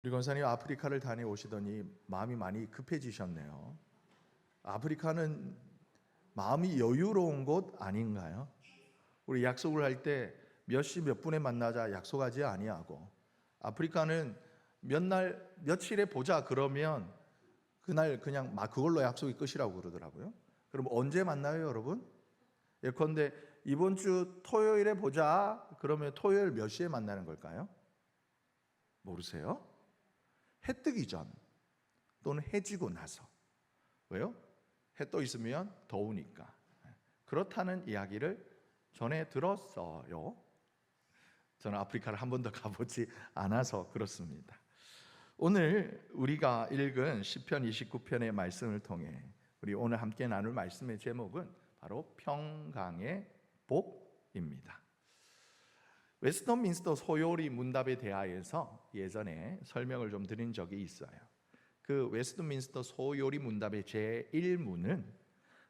우리 권사님 아프리카를 다녀오시더니 마음이 많이 급해지셨네요. 아프리카는 마음이 여유로운 곳 아닌가요? 우리 약속을 할 때 몇 시 몇 분에 만나자 약속하지 아니하고, 아프리카는 몇 날 며칠에 보자 그러면 그날 그냥 막 그걸로 약속이 끝이라고 그러더라고요. 그럼 언제 만나요, 여러분? 예컨대 이번 주 토요일에 보자 그러면 토요일 몇 시에 만나는 걸까요? 모르세요? 해 뜨기 전 또는 해 지고 나서. 왜요? 해 떠 있으면 더우니까. 그렇다는 이야기를 전에 들었어요. 저는 아프리카를 한 번도 가보지 않아서 그렇습니다. 오늘 우리가 읽은 시편 29편의 말씀을 통해 우리 오늘 함께 나눌 말씀의 제목은 바로 평강의 복입니다. 웨스트민스터 소요리 문답에 대하여서 예전에 설명을 좀 드린 적이 있어요. 그 웨스트민스터 소요리 문답의 제1문은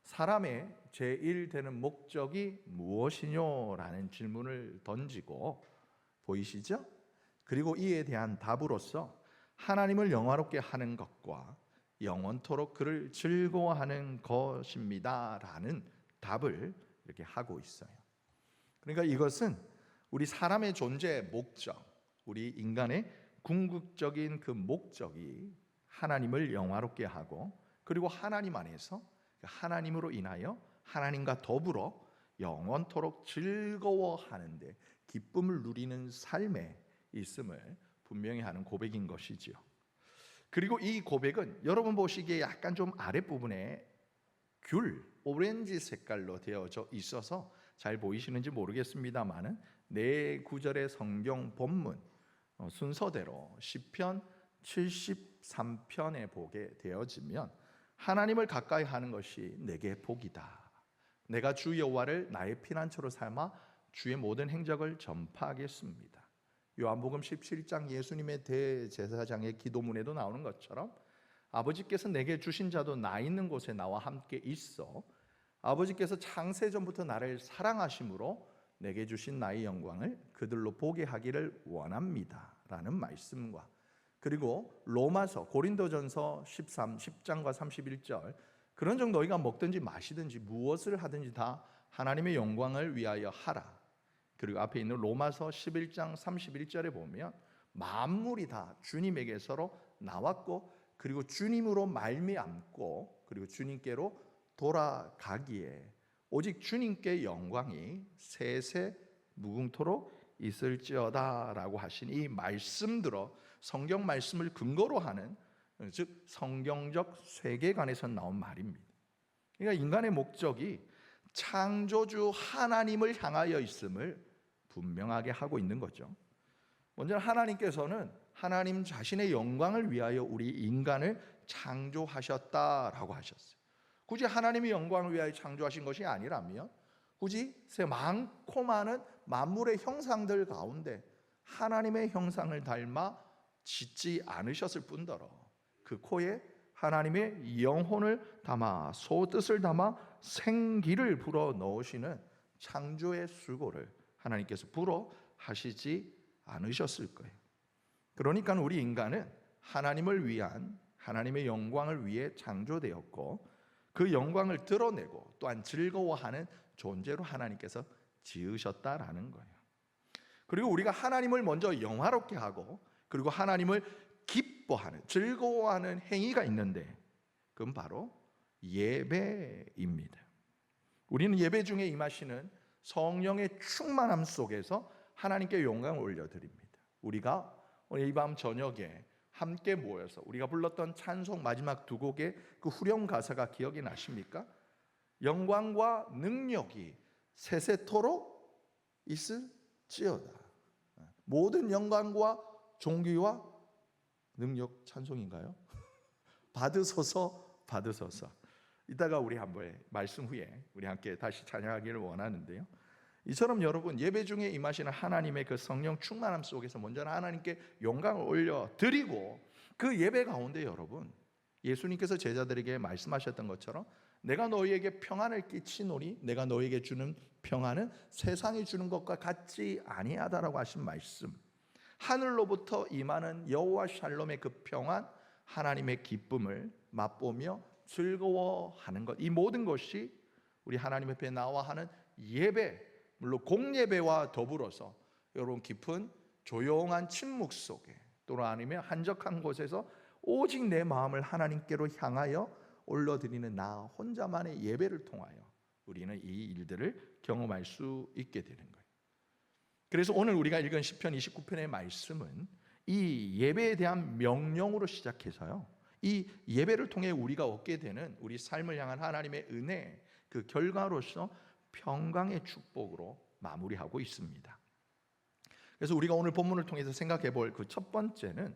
사람의 제1되는 목적이 무엇이뇨라는 질문을 던지고, 보이시죠? 그리고 이에 대한 답으로서 하나님을 영화롭게 하는 것과 영원토록 그를 즐거워하는 것입니다라는 답을 이렇게 하고 있어요. 그러니까 이것은 우리 사람의 존재의 목적, 우리 인간의 궁극적인 그 목적이 하나님을 영화롭게 하고, 그리고 하나님 안에서 하나님으로 인하여 하나님과 더불어 영원토록 즐거워하는데 기쁨을 누리는 삶에 있음을 분명히 하는 고백인 것이지요. 그리고 이 고백은 여러분 보시기에 약간 좀 아랫부분에 오렌지 색깔로 되어져 있어서 잘 보이시는지 모르겠습니다만은 네 구절의 성경 본문 순서대로 시편 73편에 보게 되어지면, 하나님을 가까이 하는 것이 내게 복이다. 내가 주 여호와를 나의 피난처로 삼아 주의 모든 행적을 전파하겠습니다. 요한복음 17장 예수님의 대제사장의 기도문에도 나오는 것처럼 아버지께서 내게 주신 자도 나 있는 곳에 나와 함께 있어 아버지께서 창세전부터 나를 사랑하심으로 내게 주신 나의 영광을 그들로 보게 하기를 원합니다 라는 말씀과, 그리고 로마서 고린도전서 10장과 31절 그런 정 너희가 먹든지 마시든지 무엇을 하든지 다 하나님의 영광을 위하여 하라. 그리고 앞에 있는 로마서 11장 31절에 보면 만물이 다 주님에게서로 나왔고, 그리고 주님으로 말미암고, 그리고 주님께로 돌아가기에 오직 주님께 영광이 세세 무궁토록 있을지어다 라고 하신 이 말씀들어 성경 말씀을 근거로 하는, 즉 성경적 세계관에서 나온 말입니다. 그러니까 인간의 목적이 창조주 하나님을 향하여 있음을 분명하게 하고 있는 거죠. 먼저 하나님께서는 하나님 자신의 영광을 위하여 우리 인간을 창조하셨다라고 하셨어요. 굳이 하나님의 영광을 위하여 창조하신 것이 아니라면 굳이 많고 많은 만물의 형상들 가운데 하나님의 형상을 닮아 짓지 않으셨을 뿐더러 그 코에 하나님의 영혼을 담아 소뜻을 담아 생기를 불어 넣으시는 창조의 수고를 하나님께서 불어 하시지 않으셨을 거예요. 그러니까 우리 인간은 하나님을 위한, 하나님의 영광을 위해 창조되었고, 그 영광을 드러내고 또한 즐거워하는 존재로 하나님께서 지으셨다라는 거예요. 그리고 우리가 하나님을 먼저 영화롭게 하고, 그리고 하나님을 기뻐하는, 즐거워하는 행위가 있는데 그건 바로 예배입니다. 우리는 예배 중에 임하시는 성령의 충만함 속에서 하나님께 영광을 올려드립니다. 우리가 오늘 이 밤 저녁에 함께 모여서 우리가 불렀던 찬송 마지막 두 곡의 그 후렴 가사가 기억이 나십니까? 영광과 능력이 세세토록 있을지어다. 모든 영광과 존귀와 능력 찬송인가요? 받으소서, 받으소서. 이따가 우리 한번 말씀 후에 우리 함께 다시 찬양하기를 원하는데요, 이처럼 여러분 예배 중에 임하시는 하나님의 그 성령 충만함 속에서 먼저는 하나님께 영광을 올려드리고, 그 예배 가운데 여러분 예수님께서 제자들에게 말씀하셨던 것처럼 내가 너희에게 평안을 끼치노니 내가 너희에게 주는 평안은 세상이 주는 것과 같지 아니하다라고 하신 말씀, 하늘로부터 임하는 여호와 샬롬의 그 평안, 하나님의 기쁨을 맛보며 즐거워하는 것, 이 모든 것이 우리 하나님 앞에 나와 하는 예배, 물론 공예배와 더불어서 여러분 깊은 조용한 침묵 속에 또는 아니면 한적한 곳에서 오직 내 마음을 하나님께로 향하여 올려드리는 나 혼자만의 예배를 통하여 우리는 이 일들을 경험할 수 있게 되는 거예요. 그래서 오늘 우리가 읽은 시편 29편의 말씀은 이 예배에 대한 명령으로 시작해서요, 이 예배를 통해 우리가 얻게 되는 우리 삶을 향한 하나님의 은혜, 그 결과로서 평강의 축복으로 마무리하고 있습니다. 그래서 우리가 오늘 본문을 통해서 생각해 볼 그 첫 번째는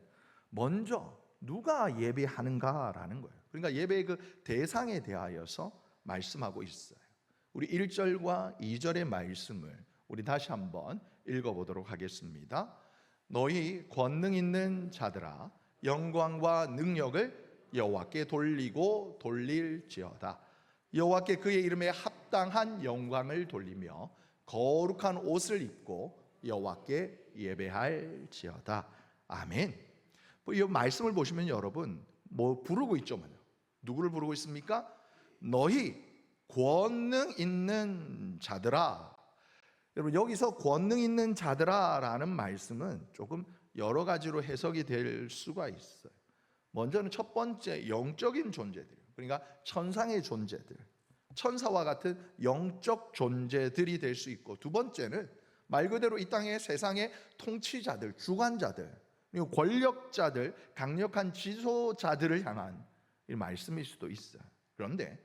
먼저 누가 예배하는가라는 거예요. 그러니까 예배의 그 대상에 대하여서 말씀하고 있어요. 우리 1절과 2절의 말씀을 우리 다시 한번 읽어보도록 하겠습니다. 너희 권능 있는 자들아, 영광과 능력을 여호와께 돌리고 돌릴지어다. 여호와께 그의 이름에 합당한 영광을 돌리며 거룩한 옷을 입고 여호와께 예배할지어다. 아멘. 이 말씀을 보시면 여러분 뭐 부르고 있죠? 누구를 부르고 있습니까? 너희 권능 있는 자들아. 여러분 여기서 권능 있는 자들아라는 말씀은 조금 여러 가지로 해석이 될 수가 있어요. 먼저는 첫 번째 영적인 존재들, 그러니까 천상의 존재들, 천사와 같은 영적 존재들이 될 수 있고, 두 번째는 말 그대로 이 땅의 세상의 통치자들, 주관자들, 그리고 권력자들, 강력한 지도자들을 향한 이 말씀일 수도 있어요. 그런데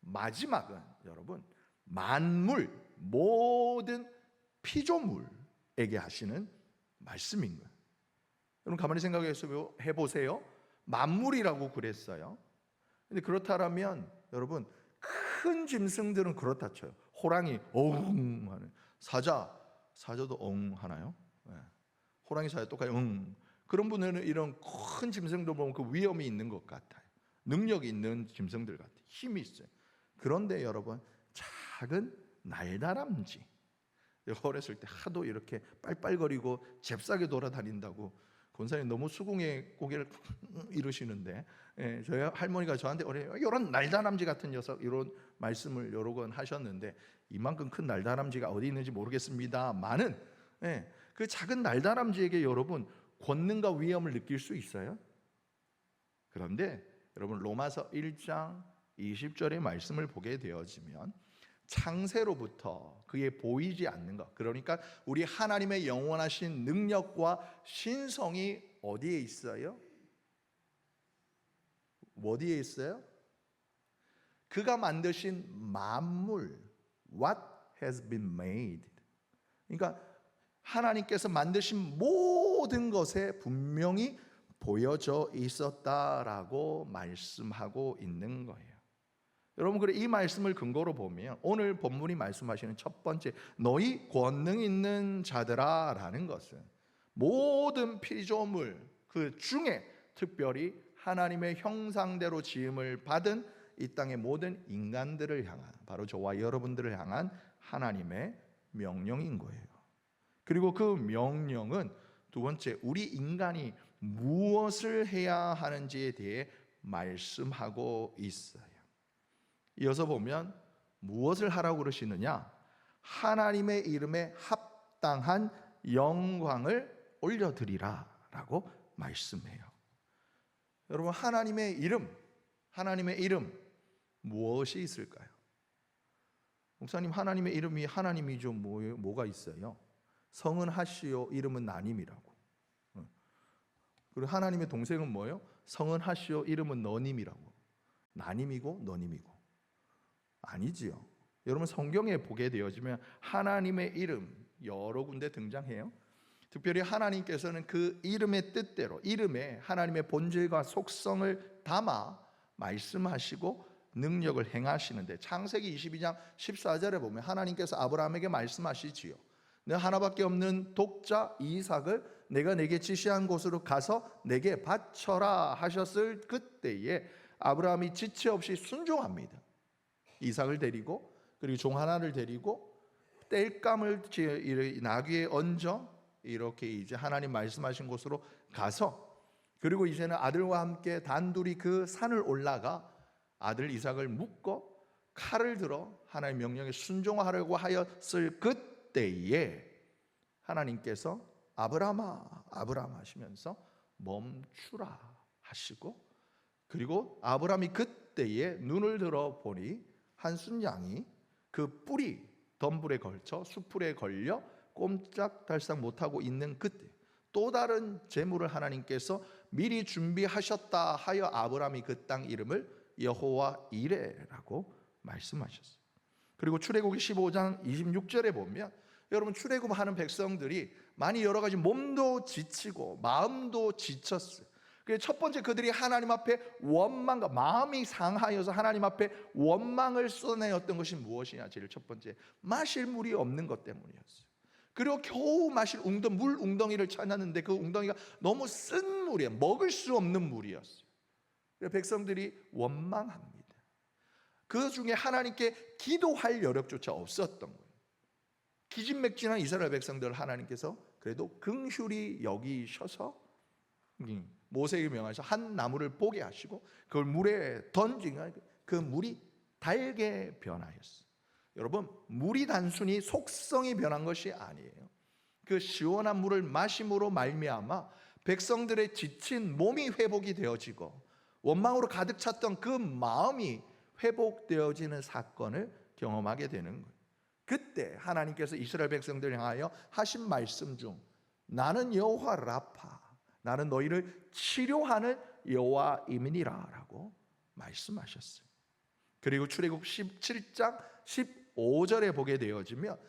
마지막은 여러분 만물, 모든 피조물에게 하시는 말씀인 거예요. 여러분 가만히 생각해 보세요. 만물이라고 그랬어요. 근데 그렇다면 여러분 큰 짐승들은 그렇다 쳐요. 호랑이 엉 하는, 사자도 엉 하나요? 네. 호랑이 사자 똑같이 엉. 그런 분들은 이런 큰 짐승들 보면 그 위험이 있는 것 같아요. 능력이 있는 짐승들 같아요. 힘이 있어요. 그런데 여러분 작은 날다람쥐, 어렸을 때 하도 이렇게 빨빨거리고 잽싸게 돌아다닌다고 권사님 너무 수긍의 고개를 이러시는데, 저희 할머니가 저한테 이런 날다람쥐 같은 녀석, 이런 말씀을 여러 번 하셨는데, 이만큼 큰 날다람쥐가 어디 있는지 모르겠습니다만은 그 작은 날다람쥐에게 여러분 권능과 위엄을 느낄 수 있어요? 그런데 여러분 로마서 1장 20절의 말씀을 보게 되어지면 창세로부터 그의 보이지 않는 것, 그러니까 우리 하나님의 영원하신 능력과 신성이 어디에 있어요? 어디에 있어요? 그가 만드신 만물, what has been made, 그러니까 하나님께서 만드신 모든 것에 분명히 보여져 있었다라고 말씀하고 있는 거예요. 여러분, 그래 이 말씀을 근거로 보면 오늘 본문이 말씀하시는 첫 번째 너희 권능 있는 자들아라는 것은 모든 피조물 그 중에 특별히 하나님의 형상대로 지음을 받은 이 땅의 모든 인간들을 향한, 바로 저와 여러분들을 향한 하나님의 명령인 거예요. 그리고 그 명령은 두 번째 우리 인간이 무엇을 해야 하는지에 대해 말씀하고 있어요. 이어서 보면 무엇을 하라고 그러시느냐? 하나님의 이름에 합당한 영광을 올려드리라 라고 말씀해요. 여러분 하나님의 이름 무엇이 있을까요? 목사님 하나님의 이름이 하나님이죠. 뭐가 있어요? 성은 하시오, 이름은 나님이라고. 그리고 하나님의 동생은 뭐예요? 성은 하시오, 이름은 너님이라고. 나님이고 너님이고. 아니지요. 여러분 성경에 보게 되어지면 하나님의 이름 여러 군데 등장해요. 특별히 하나님께서는 그 이름의 뜻대로, 이름에 하나님의 본질과 속성을 담아 말씀하시고 능력을 행하시는데, 창세기 22장 14절에 보면 하나님께서 아브라함에게 말씀하시지요. 너 하나밖에 없는 독자 이삭을 내가 내게 지시한 곳으로 가서 내게 바쳐라 하셨을 그때에 아브라함이 지체 없이 순종합니다. 이삭을 데리고, 그리고 종 하나를 데리고 땔감을 나귀에 얹어 이렇게 이제 하나님 말씀하신 곳으로 가서, 그리고 이제는 아들과 함께 단둘이 그 산을 올라가 아들 이삭을 묶어 칼을 들어 하나님의 명령에 순종하려고 하였을 그때에 하나님께서 아브라함아 아브라함 하시면서 멈추라 하시고, 그리고 아브라함이 그때에 눈을 들어 보니 한 순양이 그 뿔이 덤불에 걸쳐 수풀에 걸려 꼼짝달싹 못하고 있는 그때 또 다른 제물을 하나님께서 미리 준비하셨다 하여 아브라함이 그 땅 이름을 여호와 이레라고 말씀하셨어요. 그리고 출애굽기 15장 26절에 보면, 여러분 출애굽하는 백성들이 많이 여러 가지 몸도 지치고 마음도 지쳤어요. 그래서 첫 번째 그들이 하나님 앞에 원망과 마음이 상하여서 하나님 앞에 원망을 쏟아내었던 것이 무엇이냐? 제일 첫 번째, 마실 물이 없는 것 때문이었어요. 그리고 겨우 마실 물 웅덩이를 찾았는데 그 웅덩이가 너무 쓴 물이에요. 먹을 수 없는 물이었어요. 그래서 백성들이 원망합니다. 그 중에 하나님께 기도할 여력조차 없었던 거예요. 기진맥진한 이스라엘 백성들을 하나님께서 그래도 긍휼히 여기셔서 모세에게 명하셔 한 나무를 보게 하시고 그걸 물에 던지니까 그 물이 달게 변하였어요. 여러분, 물이 단순히 속성이 변한 것이 아니에요. 그 시원한 물을 마심으로 말미암아 백성들의 지친 몸이 회복이 되어지고 원망으로 가득 찼던 그 마음이 회복되어지는 사건을 경험하게 되는 거예요. 그때 하나님께서 이스라엘 백성들을 향하여 하신 말씀 중 나는 여호와 라파, 나는 너희를 치료하는 여호와임이니라 라고 말씀하셨어요. 그리고 출애굽 17장 15절에 보게 되어지면,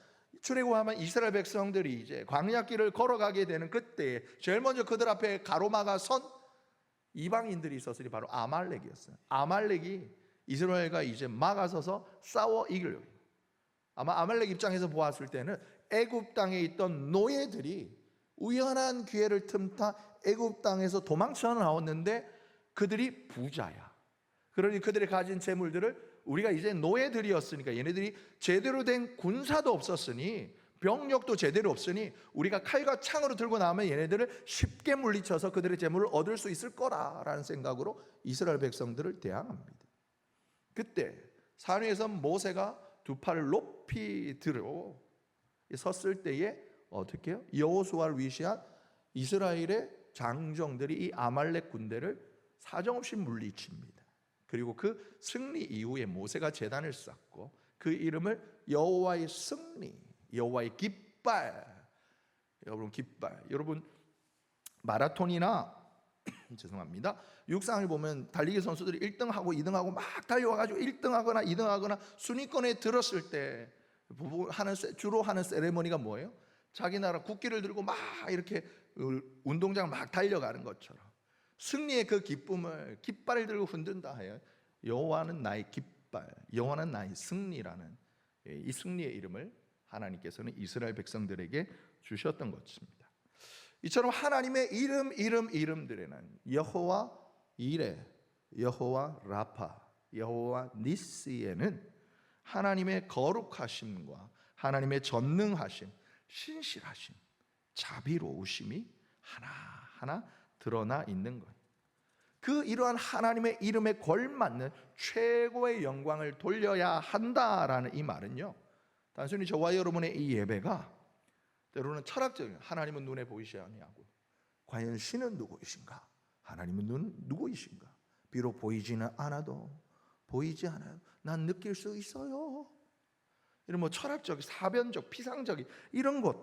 출애굽하면 이스라엘 백성들이 이제 광야길을 걸어가게 되는 그때에 제일 먼저 그들 앞에 가로막아 선 이방인들이 있었으니 바로 아말렉이었어요. 아말렉이 이스라엘과 이제 막아서서 싸워 이기려고. 아마 아말렉 입장에서 보았을 때는 애굽 땅에 있던 노예들이 우연한 기회를 틈타 애굽 땅에서 도망쳐 나왔는데 그들이 부자야. 그러니 그들이 가진 재물들을 우리가 이제 노예들이었으니까 얘네들이 제대로 된 군사도 없었으니 병력도 제대로 없으니 우리가 칼과 창으로 들고 나오면 얘네들을 쉽게 물리쳐서 그들의 재물을 얻을 수 있을 거라라는 생각으로 이스라엘 백성들을 대항합니다. 그때 산 위에서 모세가 두 팔을 높이 들어 섰을 때에 어떻게 해요? 여호수아를 위시한 이스라엘의 장정들이 이 아말렉 군대를 사정없이 물리칩니다. 그리고 그 승리 이후에 모세가 제단을 쌓고 그 이름을 여호와의 승리, 여호와의 깃발. 여러분 깃발. 여러분 마라톤이나 죄송합니다. 육상을 보면 달리기 선수들이 1등하고 2등하고 막 달려와가지고 1등하거나 2등하거나 순위권에 들었을 때 주로 하는 세레머니가 뭐예요? 자기 나라 국기를 들고 막 이렇게 운동장을 막 달려가는 것처럼 승리의 그 기쁨을 깃발을 들고 흔든다 하여 여호와는 나의 깃발, 여호와는 나의 승리라는 이 승리의 이름을 하나님께서는 이스라엘 백성들에게 주셨던 것입니다. 이처럼 하나님의 이름들에는 여호와 이레, 여호와 라파, 여호와 니시에는 하나님의 거룩하심과 하나님의 전능하심, 신실하심, 자비로우심이 하나하나 드러나 있는 것. 그 이러한 하나님의 이름에 걸맞는 최고의 영광을 돌려야 한다라는 이 말은요, 단순히 저와 여러분의 이 예배가 때로는 철학적인, 하나님은 눈에 보이지 아니하고 과연 신은 누구이신가? 하나님은 누구이신가? 비록 보이지는 않아도 보이지 않아요. 난 느낄 수 있어요. 이런 뭐 철학적, 사변적, 피상적인 이런 것,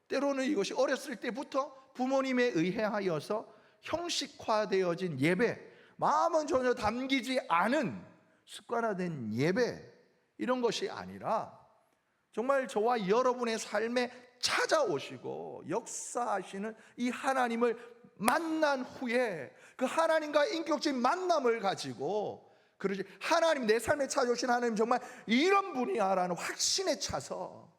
때로는 이것이 어렸을 때부터 부모님에 의해하여서 형식화되어진 예배, 마음은 전혀 담기지 않은 습관화된 예배, 이런 것이 아니라 정말 저와 여러분의 삶에 찾아오시고 역사하시는 이 하나님을 만난 후에 그 하나님과 인격적인 만남을 가지고, 그러지 하나님, 내 삶에 찾아오신 하나님 정말 이런 분이야 라는 확신에 차서,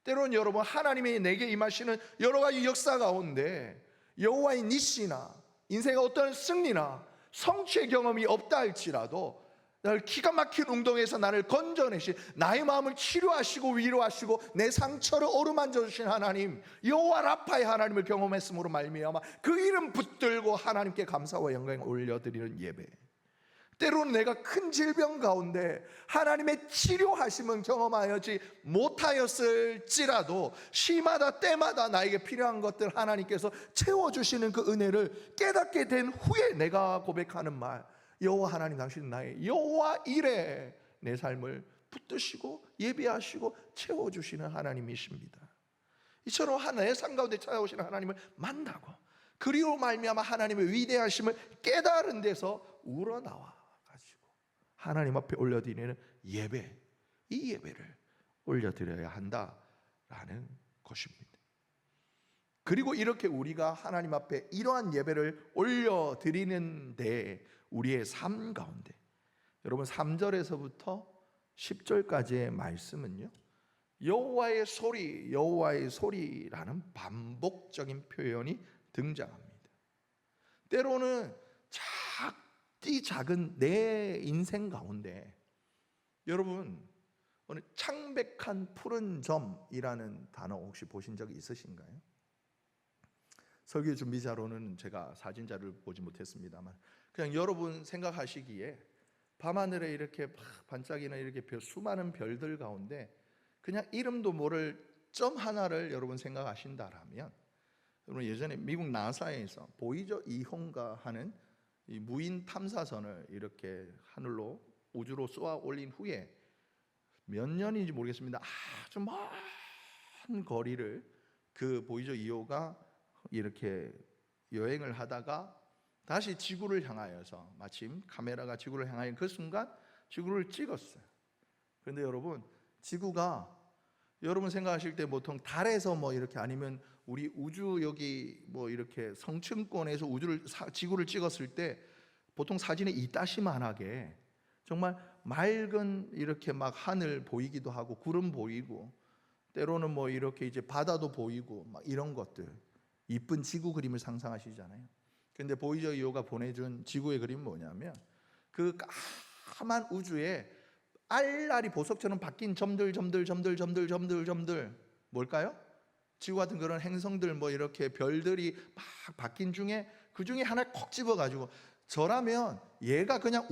때로는 여러분 하나님이 내게 임하시는 여러 가지 역사 가운데 여호와의 니시나 인생의 어떤 승리나 성취의 경험이 없다 할지라도 나를 기가 막힌 운동에서 나를 건져내신, 나의 마음을 치료하시고 위로하시고 내 상처를 어루만져 주신 하나님 여호와 라파의 하나님을 경험했으므로 말미암아 그 이름 붙들고 하나님께 감사와 영광을 올려드리는 예배. 때로는 내가 큰 질병 가운데 하나님의 치료하심은 경험하지 못하였을지라도 시마다 때마다 나에게 필요한 것들 하나님께서 채워주시는 그 은혜를 깨닫게 된 후에 내가 고백하는 말, 여호와 하나님 당신은 나의 여호와 이래 내 삶을 붙드시고 예비하시고 채워주시는 하나님이십니다. 이처럼 내 삶 가운데 찾아오시는 하나님을 만나고 그리로 말미암아 하나님의 위대하심을 깨달은 데서 우러나와 가지고 하나님 앞에 올려드리는 예배, 이 예배를 올려드려야 한다라는 것입니다. 그리고 이렇게 우리가 하나님 앞에 이러한 예배를 올려드리는데 우리의 삶 가운데, 여러분 3절에서부터 10절까지의 말씀은요, 여호와의 소리, 여호와의 소리라는 반복적인 표현이 등장합니다. 때로는 작은 내 인생 가운데, 여러분 오늘 창백한 푸른 점이라는 단어 혹시 보신 적이 있으신가요? 설교 준비자로는 제가 사진자를 보지 못했습니다만 그냥 여러분 생각하시기에 밤하늘에 이렇게 반짝이는 이렇게 수많은 별들 가운데 그냥 이름도 모를 점 하나를 여러분 생각하신다라면, 여러분 예전에 미국 나사에서 보이저 2호인가 하는 이 무인 탐사선을 이렇게 하늘로 우주로 쏘아 올린 후에 몇 년인지 모르겠습니다. 아주 먼 거리를 그 보이저 2호가 이렇게 여행을 하다가 다시 지구를 향하여서, 마침 카메라가 지구를 향하여 그 순간 지구를 찍었어요. 그런데 여러분, 지구가 여러분 생각하실 때 보통 달에서 뭐 이렇게 아니면 우리 우주 여기 뭐 이렇게 성층권에서 지구를 찍었을 때 보통 사진에 이따시만하게 정말 맑은 이렇게 막 하늘 보이기도 하고 구름 보이고 때로는 뭐 이렇게 이제 바다도 보이고 막 이런 것들, 이쁜 지구 그림을 상상하시잖아요. 근데 보이저 2호가 보내준 지구의 그림은 뭐냐면 그 까만 우주에 알알이 보석처럼 바뀐 점들 뭘까요? 지구 같은 그런 행성들 뭐 이렇게 별들이 막 바뀐 중에 그 중에 하나를 콕 집어가지고, 저라면 얘가 그냥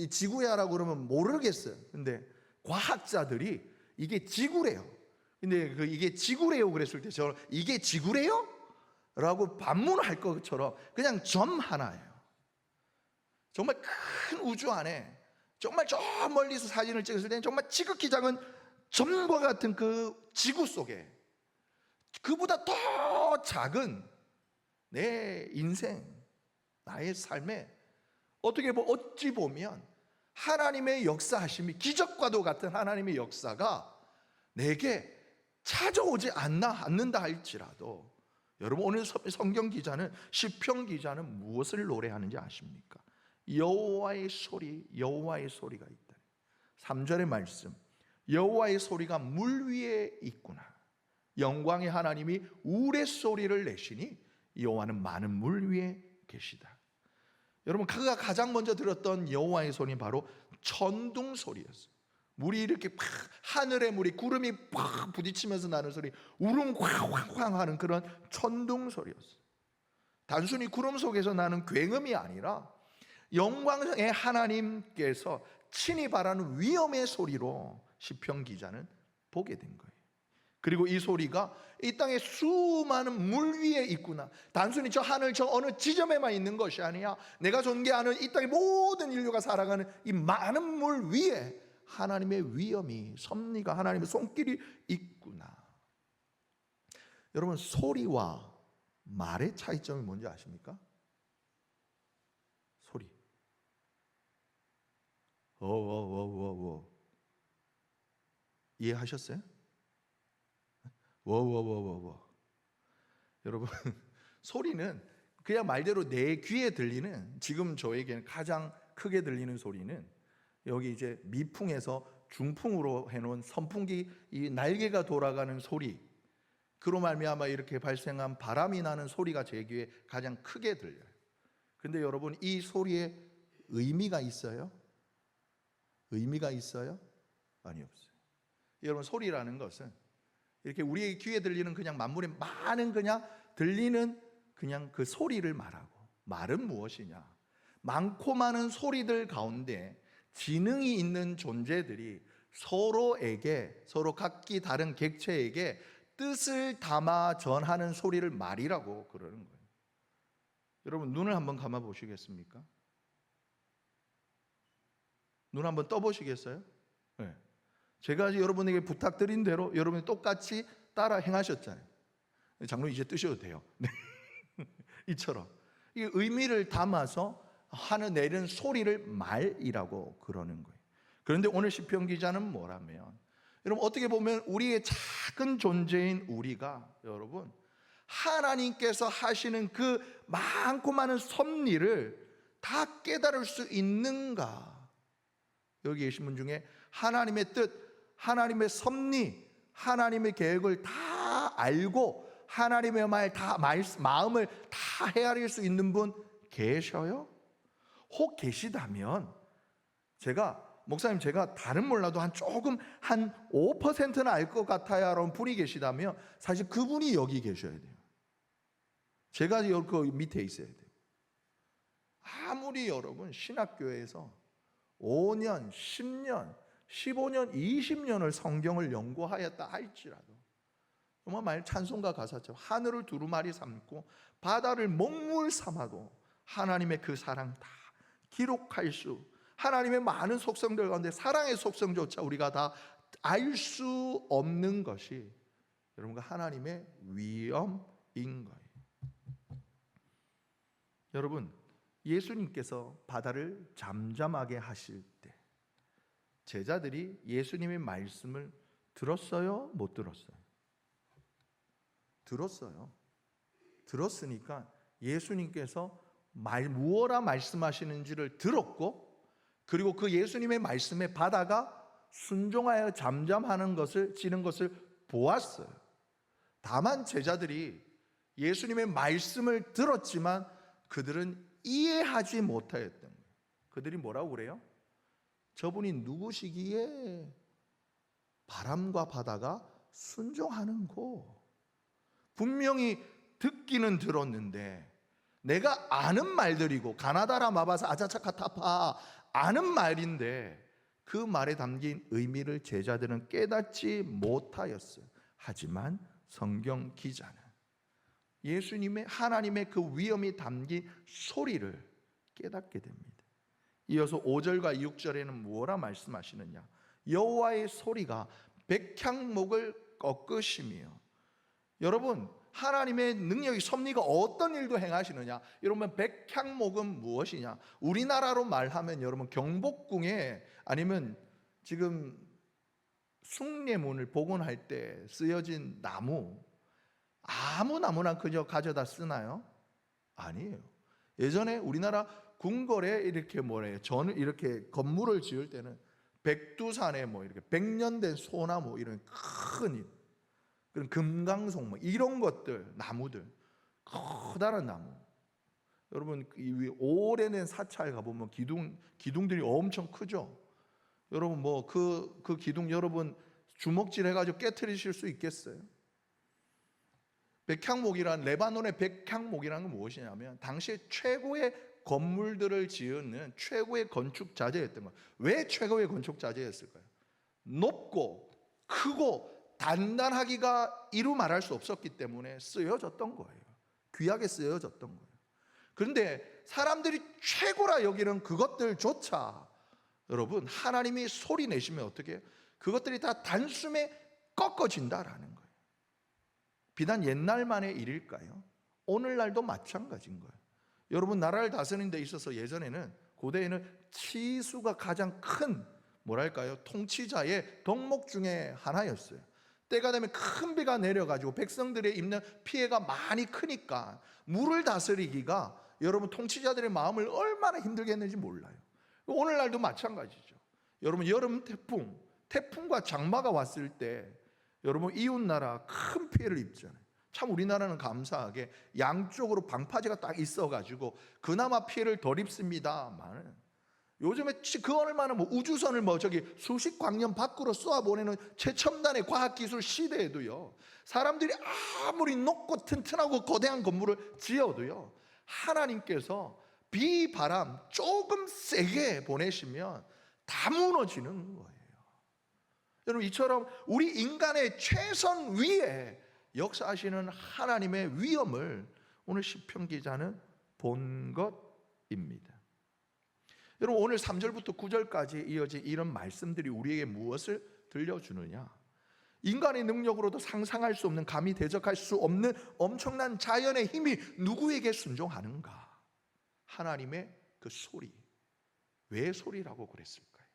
지구야라고 그러면 모르겠어요. 근데 과학자들이 이게 지구래요. 근데 이게 지구래요 그랬을 때 저 이게 지구래요? 라고 반문할 것처럼 그냥 점 하나예요. 정말 큰 우주 안에 정말 저 멀리서 사진을 찍었을 때는 정말 지극히 작은 점과 같은 그 지구 속에 그보다 더 작은 내 인생, 나의 삶에 어찌 보면 하나님의 역사하심이 기적과도 같은 하나님의 역사가 내게 찾아오지 않는다 할지라도, 여러분 오늘 성경 기자는, 시편 기자는 무엇을 노래하는지 아십니까? 여호와의 소리, 여호와의 소리가 있다. 3절의 말씀, 여호와의 소리가 물 위에 있구나. 영광의 하나님이 우레소리를 내시니 여호와는 많은 물 위에 계시다. 여러분 그가 가장 먼저 들었던 여호와의 소리는 바로 천둥 소리였어요. 물이 이렇게 하늘의 물이 구름이 팍 부딪히면서 나는 소리, 우릉 쾅쾅쾅 하는 그런 천둥 소리였어요. 단순히 구름 속에서 나는 굉음이 아니라 영광의 하나님께서 친히 바라는 위엄의 소리로 시편 기자는 보게 된 거예요. 그리고 이 소리가 이 땅에 수많은 물 위에 있구나. 단순히 저 하늘 저 어느 지점에만 있는 것이 아니야. 내가 존경하는 이 땅의 모든 인류가 살아가는 이 많은 물 위에 하나님의 위엄이, 섭리가, 하나님의 손길이 있구나. 여러분 소리와 말의 차이점이 뭔지 아십니까? 소리. 이해하셨어요? 여러분 소리는 그냥 말대로 내 귀에 들리는, 지금 저에게는 가장 크게 들리는 소리는 여기 이제 미풍에서 중풍으로 해놓은 선풍기 이 날개가 돌아가는 소리, 그로 말미암아 이렇게 발생한 바람이 나는 소리가 제 귀에 가장 크게 들려요. 근데 여러분 이 소리에 의미가 있어요? 의미가 있어요? 아니, 없어요. 여러분, 소리라는 것은 이렇게 우리의 귀에 들리는 그냥 만물의 많은 그냥 들리는 그냥 그 소리를 말하고, 말은 무엇이냐? 많고 많은 소리들 가운데 지능이 있는 존재들이 서로에게, 서로 각기 다른 객체에게 뜻을 담아 전하는 소리를 말이라고 그러는 거예요. 여러분, 눈을 한번 감아 보시겠습니까? 눈 한번 떠 보시겠어요? 네. 제가 여러분에게 부탁드린 대로 여러분이 똑같이 따라 행하셨잖아요. 장로님 이제 뜨셔도 돼요. 네. 이처럼 이 의미를 담아서 하는 내는 소리를 말이라고 그러는 거예요. 그런데 오늘 시편 기자는 뭐라면, 여러분 어떻게 보면 우리의 작은 존재인 우리가 여러분 하나님께서 하시는 그 많고 많은 섭리를 다 깨달을 수 있는가? 여기 계신 분 중에 하나님의 뜻, 하나님의 섭리, 하나님의 계획을 다 알고 하나님의 마음을 다 헤아릴 수 있는 분 계셔요? 혹 계시다면, 목사님 제가 다른 몰라도 한 5%는 알 것 같아요 라는 분이 계시다면 사실 그분이 여기 계셔야 돼요. 제가 여기 밑에 있어야 돼요. 아무리 여러분 신학교에서 5년, 10년, 15년, 20년을 성경을 연구하였다 할지라도, 정말 찬송가 가사처럼 하늘을 두루마리 삼고 바다를 먹물 삼아도 하나님의 그 사랑 다 기록할 수, 하나님의 많은 속성들 가운데 사랑의 속성조차 우리가 다 알 수 없는 것이 여러분과 하나님의 위엄인 거예요. 여러분, 예수님께서 바다를 잠잠하게 하실 때 제자들이 예수님의 말씀을 들었어요? 못 들었어요? 들었어요. 들었으니까 예수님께서 무엇라 말씀하시는지를 들었고, 그리고 그 예수님의 말씀에 바다가 순종하여 잠잠하는 것을 지는 것을 보았어요. 다만 제자들이 예수님의 말씀을 들었지만 그들은 이해하지 못하였던 거예요. 그들이 뭐라고 그래요? 저분이 누구시기에 바람과 바다가 순종하는고? 분명히 듣기는 들었는데 내가 아는 말들이고 가나다라 마바사 아자차카타파 아는 말인데 그 말에 담긴 의미를 제자들은 깨닫지 못하였어요. 하지만 성경 기자는 예수님의 하나님의 그 위엄이 담긴 소리를 깨닫게 됩니다. 이어서 5절과 6절에는 뭐라 말씀하시느냐? 여호와의 소리가 백향목을 꺾으시며, 여러분 하나님의 능력이 섭리가 어떤 일도 행하시느냐? 여러분 백향목은 무엇이냐? 우리나라로 말하면 여러분 경복궁에 아니면 지금 숭례문을 복원할 때 쓰여진 나무, 아무 나무나 그저 가져다 쓰나요? 아니에요. 예전에 우리나라 궁궐에 이렇게 이렇게 건물을 지을 때는 백두산에 이렇게 100년 된 소나무 이런 큰 그런 금강송 이런 것들, 나무들, 커다란 나무. 여러분 이 오래된 사찰 가보면 기둥들이 엄청 크죠. 여러분 그 기둥 여러분 주먹질 해가지고 깨트리실 수 있겠어요? 레바논의 백향목이라는 건 무엇이냐면 당시에 최고의 건물들을 지은 최고의 건축 자재였던 거예요. 왜 최고의 건축 자재였을까요? 높고 크고 단단하기가 이루 말할 수 없었기 때문에 쓰여졌던 거예요. 귀하게 쓰여졌던 거예요. 그런데 사람들이 최고라 여기는 그것들조차 여러분 하나님이 소리 내시면 어떻게 해요? 그것들이 다 단숨에 꺾어진다라는 거예요. 비단 옛날만의 일일까요? 오늘날도 마찬가지인 거예요. 여러분 나라를 다스리는 데 있어서 예전에는 고대에는 치수가 가장 큰 통치자의 덕목 중에 하나였어요. 때가 되면 큰 비가 내려가지고 백성들의 입는 피해가 많이 크니까 물을 다스리기가 여러분 통치자들의 마음을 얼마나 힘들게 했는지 몰라요. 오늘날도 마찬가지죠. 여러분 여름 태풍과 장마가 왔을 때 여러분 이웃나라 큰 피해를 입잖아요. 참 우리나라는 감사하게 양쪽으로 방파제가 딱 있어가지고 그나마 피해를 덜 입습니다만 요즘에 그 얼마나 우주선을 저기 수십 광년 밖으로 쏘아 보내는 최첨단의 과학기술 시대에도요, 사람들이 아무리 높고 튼튼하고 거대한 건물을 지어도요, 하나님께서 비, 바람 조금 세게 보내시면 다 무너지는 거예요. 여러분, 이처럼 우리 인간의 최선 위에 역사하시는 하나님의 위엄을 오늘 시편 기자는 본 것입니다. 여러분, 오늘 3절부터 9절까지 이어진 이런 말씀들이 우리에게 무엇을 들려주느냐? 인간의 능력으로도 상상할 수 없는, 감히 대적할 수 없는 엄청난 자연의 힘이 누구에게 순종하는가? 하나님의 그 소리. 왜 소리라고 그랬을까요?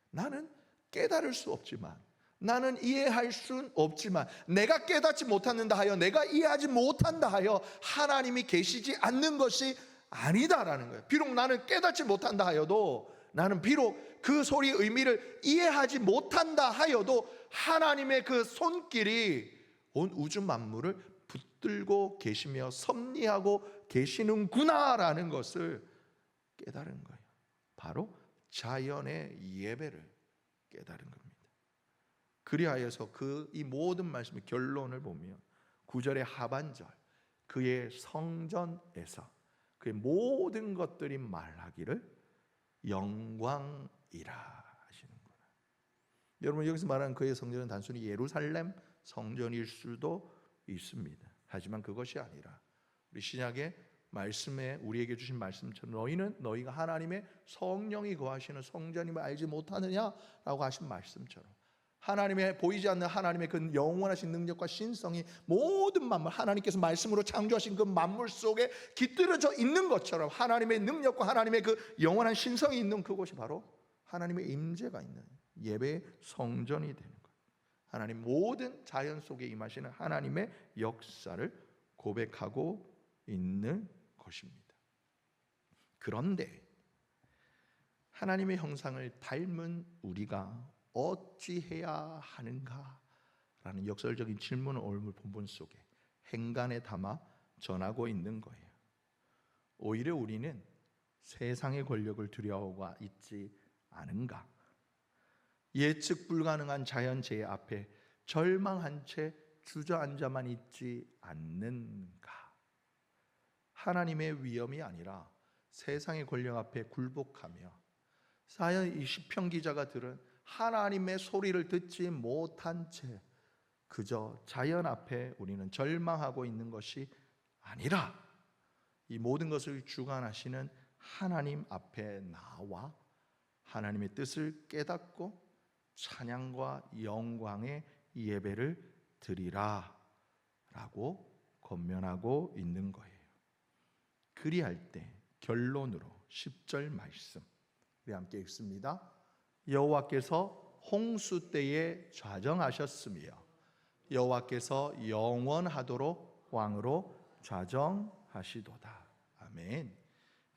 나는 깨달을 수 없지만, 나는 이해할 수 없지만, 내가 깨닫지 못한다 하여, 내가 이해하지 못한다 하여 하나님이 계시지 않는 것이 아니다라는 거예요. 비록 나는 깨닫지 못한다 하여도, 나는 비록 그 소리의 의미를 이해하지 못한다 하여도 하나님의 그 손길이 온 우주 만물을 붙들고 계시며 섭리하고 계시는구나라는 것을 깨달은 거예요. 바로 자연의 예배를 깨달은 겁니다. 그리하여서 이 모든 말씀의 결론을 보면 9절의 하반절, 그의 성전에서 그의 모든 것들이 말하기를 영광이라 하시는구나. 여러분, 여기서 말하는 그의 성전은 단순히 예루살렘 성전일 수도 있습니다. 하지만 그것이 아니라 우리 신약의 말씀에 우리에게 주신 말씀처럼 너희가 하나님의 성령이 거하시는 성전임을 알지 못하느냐라고 하신 말씀처럼, 하나님의 보이지 않는 하나님의 그 영원하신 능력과 신성이 모든 만물, 하나님께서 말씀으로 창조하신 그 만물 속에 깃들어져 있는 것처럼 하나님의 능력과 하나님의 그 영원한 신성이 있는 그곳이 바로 하나님의 임재가 있는 예배의 성전이 되는 거예요. 하나님 모든 자연 속에 임하시는 하나님의 역사를 고백하고 있는 것입니다. 그런데 하나님의 형상을 닮은 우리가 어찌해야 하는가? 라는 역설적인 질문을 오늘 본문 속에 행간에 담아 전하고 있는 거예요. 오히려 우리는 세상의 권력을 두려워하고 있지 않은가? 예측 불가능한 자연재해 앞에 절망한 채 주저앉아만 있지 않는가? 하나님의 위엄이 아니라 세상의 권력 앞에 굴복하며, 이 시편 기자가 들은 하나님의 소리를 듣지 못한 채 그저 자연 앞에 우리는 절망하고 있는 것이 아니라, 이 모든 것을 주관하시는 하나님 앞에 나와 하나님의 뜻을 깨닫고 찬양과 영광의 예배를 드리라 라고 권면하고 있는 거예요. 그리할 때 결론으로 10절 말씀 우리 함께 읽습니다. 여호와께서 홍수 때에 좌정하셨으며 여호와께서 영원하도록 왕으로 좌정하시도다. 아멘.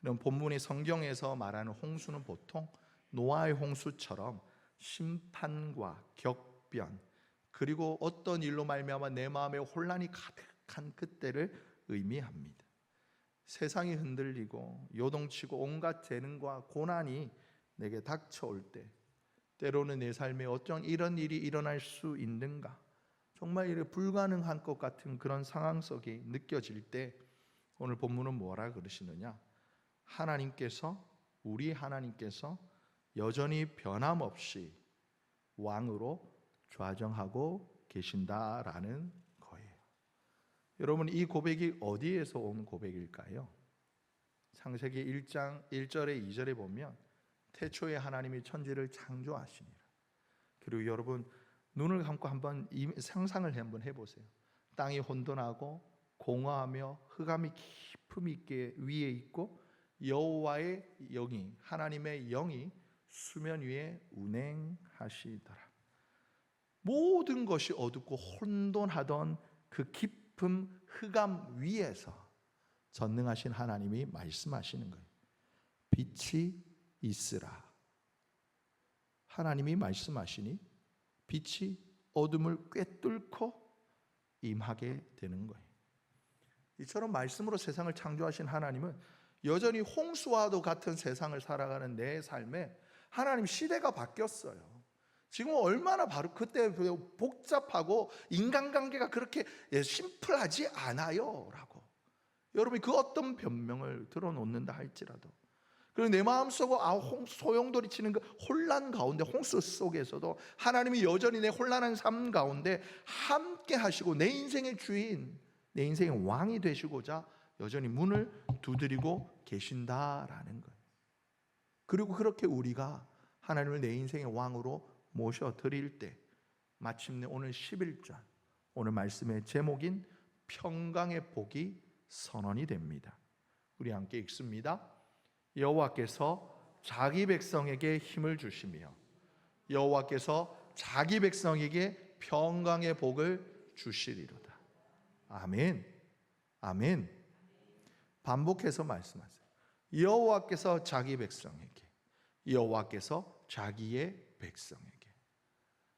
이런 본문의 성경에서 말하는 홍수는 보통 노아의 홍수처럼 심판과 격변, 그리고 어떤 일로 말미암아 내 마음에 혼란이 가득한 그때를 의미합니다. 세상이 흔들리고 요동치고 온갖 재능과 고난이 내게 닥쳐올 때, 때로는 내 삶에 어쩜 이런 일이 일어날 수 있는가, 정말 이래 불가능한 것 같은 그런 상황 속에 느껴질 때, 오늘 본문은 뭐라 그러시느냐? 우리 하나님께서 여전히 변함없이 왕으로 좌정하고 계신다라는 거예요. 여러분, 이 고백이 어디에서 온 고백일까요? 창세기 1장 1절에 2절에 보면 태초에 하나님이 천지를 창조하시니라. 그리고 여러분, 눈을 감고 한번 상상을 한번 해보세요. 땅이 혼돈하고 공허하며 흑암이 깊음 있게 위에 있고, 여호와의 영이, 하나님의 영이 수면 위에 운행하시더라. 모든 것이 어둡고 혼돈하던 그 깊은 흑암 위에서 전능하신 하나님이 말씀하시는 거예요. 빛이 있으라. 하나님이 말씀하시니 빛이 어둠을 꿰뚫고 임하게 되는 거예요. 이처럼 말씀으로 세상을 창조하신 하나님은 여전히 홍수와도 같은 세상을 살아가는 내 삶에 하나님 시대가 바뀌었어요. 지금 얼마나 바로 그때 복잡하고 인간관계가 그렇게 심플하지 않아요 라고 여러분이 그 어떤 변명을 들어놓는다 할지라도, 그리고 내 마음속으로 소용돌이 치는 그 혼란 가운데, 홍수 속에서도 하나님이 여전히 내 혼란한 삶 가운데 함께 하시고 내 인생의 주인, 내 인생의 왕이 되시고자 여전히 문을 두드리고 계신다라는 거예요. 그리고 그렇게 우리가 하나님을 내 인생의 왕으로 모셔드릴 때 마침내 오늘 11절, 오늘 말씀의 제목인 평강의 복이 선언이 됩니다. 우리 함께 읽습니다. 여호와께서 자기 백성에게 힘을 주시며 여호와께서 자기 백성에게 평강의 복을 주시리로다. 아멘. 아멘. 반복해서 말씀하세요. 여호와께서 자기 백성에게, 여호와께서 자기의 백성에게.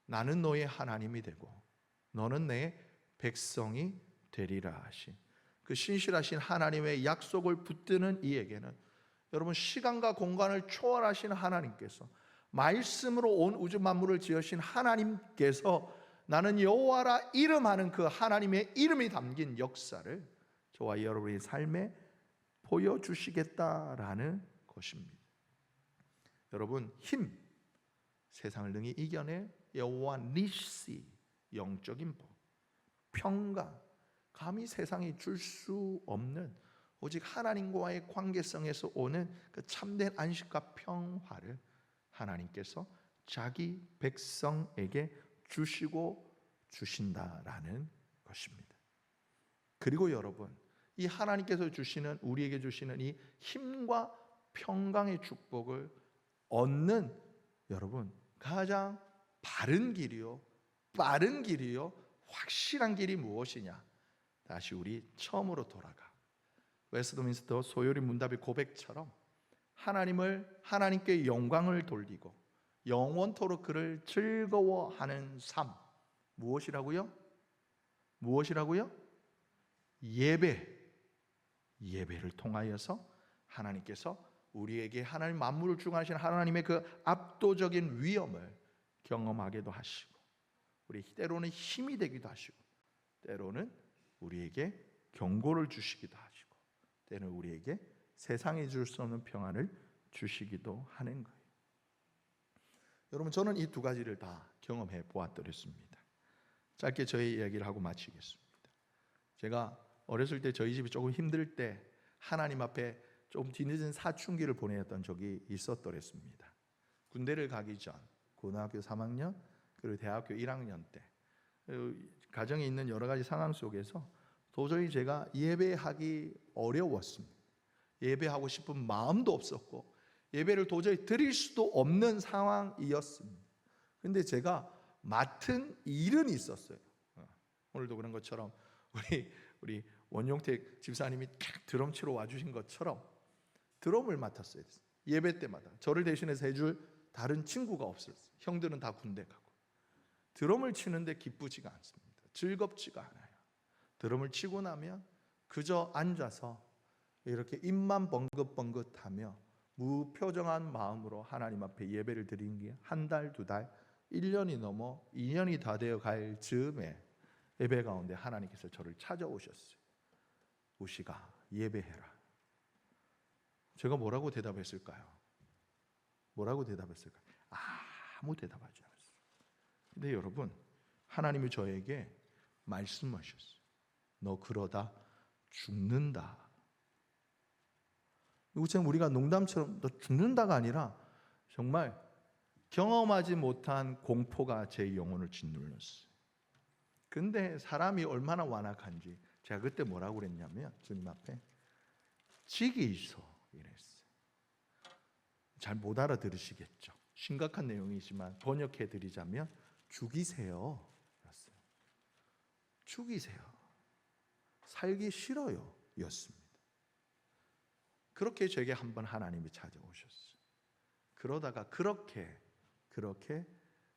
나는 너의 하나님이 되고 너는 내 백성이 되리라 하신 그 신실하신 하나님의 약속을 붙드는 이에게는, 여러분, 시간과 공간을 초월하신 하나님께서, 말씀으로 온 우주 만물을 지으신 하나님께서 나는 여호와라 이름하는 그 하나님의 이름이 담긴 역사를 저와 여러분의 삶에 보여주시겠다라는 것입니다. 여러분, 힘, 세상을 능히 이겨낼 여호와 니시, 영적인 복, 평강, 감히 세상이 줄 수 없는 오직 하나님과의 관계성에서 오는 그 참된 안식과 평화를 하나님께서 자기 백성에게 주시고 주신다라는 것입니다. 그리고 여러분, 이 하나님께서 주시는, 우리에게 주시는 이 힘과 평강의 축복을 얻는, 여러분, 가장 바른 길이요, 빠른 길이요, 확실한 길이 무엇이냐? 다시 우리 처음으로 돌아가 웨스트민스터 소요리 문답의 고백처럼 하나님께 영광을 돌리고 영원토록 그를 즐거워하는 삶. 무엇이라고요? 무엇이라고요? 예배를 통하여서 하나님께서 우리에게, 하나님 만물을 주관하시는 하나님의 그 압도적인 위엄을 경험하게도 하시고, 우리 때로는 힘이 되기도 하시고, 때로는 우리에게 경고를 주시기도 하시고, 때로는 우리에게 세상에 줄 수 없는 평안을 주시기도 하는 거예요. 여러분, 저는 이 두 가지를 다 경험해 보았더랬습니다. 짧게 저의 이야기를 하고 마치겠습니다. 제가 어렸을 때 저희 집이 조금 힘들 때 하나님 앞에 좀 뒤늦은 사춘기를 보냈던 적이 있었더랬습니다. 군대를 가기 전 고등학교 3학년 그리고 대학교 1학년 때 가정에 있는 여러 가지 상황 속에서 도저히 제가 예배하기 어려웠습니다. 예배하고 싶은 마음도 없었고 예배를 도저히 드릴 수도 없는 상황이었습니다. 그런데 제가 맡은 일은 있었어요. 오늘도 그런 것처럼 우리 원용택 집사님이 드럼 치러 와주신 것처럼 드럼을 맡았어야 됐어요. 예배 때마다 저를 대신해서 해줄 다른 친구가 없었어요. 형들은 다 군대 가고. 드럼을 치는데 기쁘지가 않습니다. 즐겁지가 않아요. 드럼을 치고 나면 그저 앉아서 이렇게 입만 벙긋벙긋하며 무표정한 마음으로 하나님 앞에 예배를 드린 게 한 달, 두 달, 1년이 넘어 2년이 다 되어 갈 즈음에 예배 가운데 하나님께서 저를 찾아오셨어요. 우시가 예배해라. 제가 뭐라고 대답했을까요? 뭐라고 대답했을까요? 아무 대답하지 않았어요. 근데 여러분, 하나님이 저에게 말씀하셨어요. 너 그러다 죽는다. 이것처럼 우리가 농담처럼 너 죽는다가 아니라 정말 경험하지 못한 공포가 제 영혼을 짓눌렀어요. 근데 사람이 얼마나 완악한지 제가 그때 뭐라고 그랬냐면, 주님 앞에 직이 있어 이랬어요. 잘 못 알아들으시겠죠. 심각한 내용이지만 번역해 드리자면 죽이세요. 였어요. 죽이세요. 살기 싫어요. 였습니다. 그렇게 제게 한번 하나님이 찾아오셨어요. 그러다가 그렇게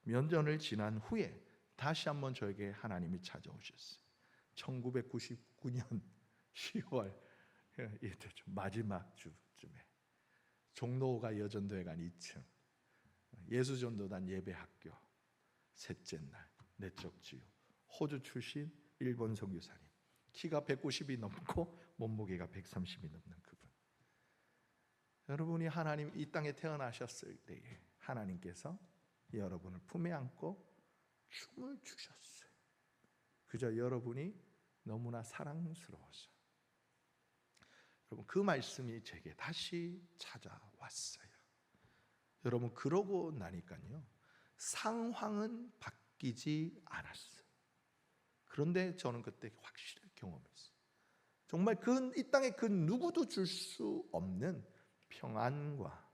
면전을 지난 후에 다시 한번 저에게 하나님이 찾아오셨어요. 1999년 10월 이때 좀 마지막 주쯤에 종로가 여전도회관 2층 예수전도단 예배학교 셋째 날 내적 지유 호주 출신 일본 선교사님 키가 190이 넘고 몸무게가 130이 넘는 그분. 여러분이 하나님 이 땅에 태어나셨을 때에 하나님께서 여러분을 품에 안고 춤을 주셨어요. 그저 여러분이 너무나 사랑스러워서. 여러분 그 말씀이 제게 다시 찾아왔어요. 여러분 그러고 나니까요 상황은 바뀌지 않았어요. 그런데 저는 그때 확실히 경험했어요. 정말 이 땅에 그 누구도 줄 수 없는 평안과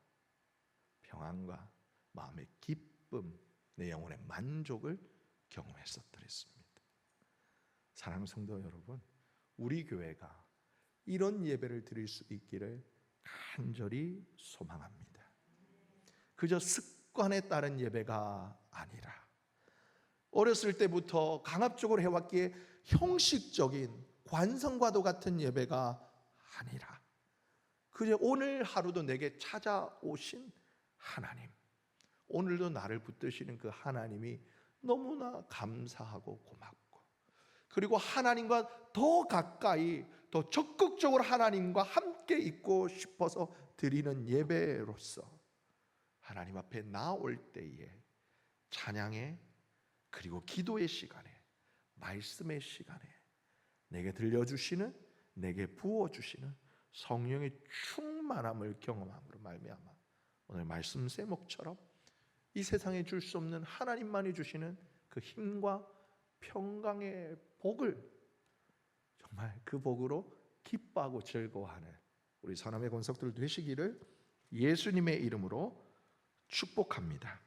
마음의 기쁨, 내 영혼의 만족을 경험했었더랬습니다. 사랑하는 성도 여러분, 우리 교회가 이런 예배를 드릴 수 있기를 간절히 소망합니다. 그저 습관에 따른 예배가 아니라 어렸을 때부터 강압적으로 해왔기에 형식적인 관성과도 같은 예배가 아니라 그저 오늘 하루도 내게 찾아오신 하나님, 오늘도 나를 붙드시는 그 하나님이 너무나 감사하고 고맙고, 그리고 하나님과 더 가까이 더 적극적으로 하나님과 함께 있고 싶어서 드리는 예배로서 하나님 앞에 나올 때에 찬양의 그리고 기도의 시간에 말씀의 시간에 내게 들려주시는, 내게 부어주시는 성령의 충만함을 경험함으로 말미암아 오늘 말씀 제목처럼 이 세상에 줄 수 없는 하나님만이 주시는 그 힘과 평강의 복을 정말 그 복으로 기뻐하고 즐거워하는 우리 선함의 권속들 되시기를 예수님의 이름으로 축복합니다.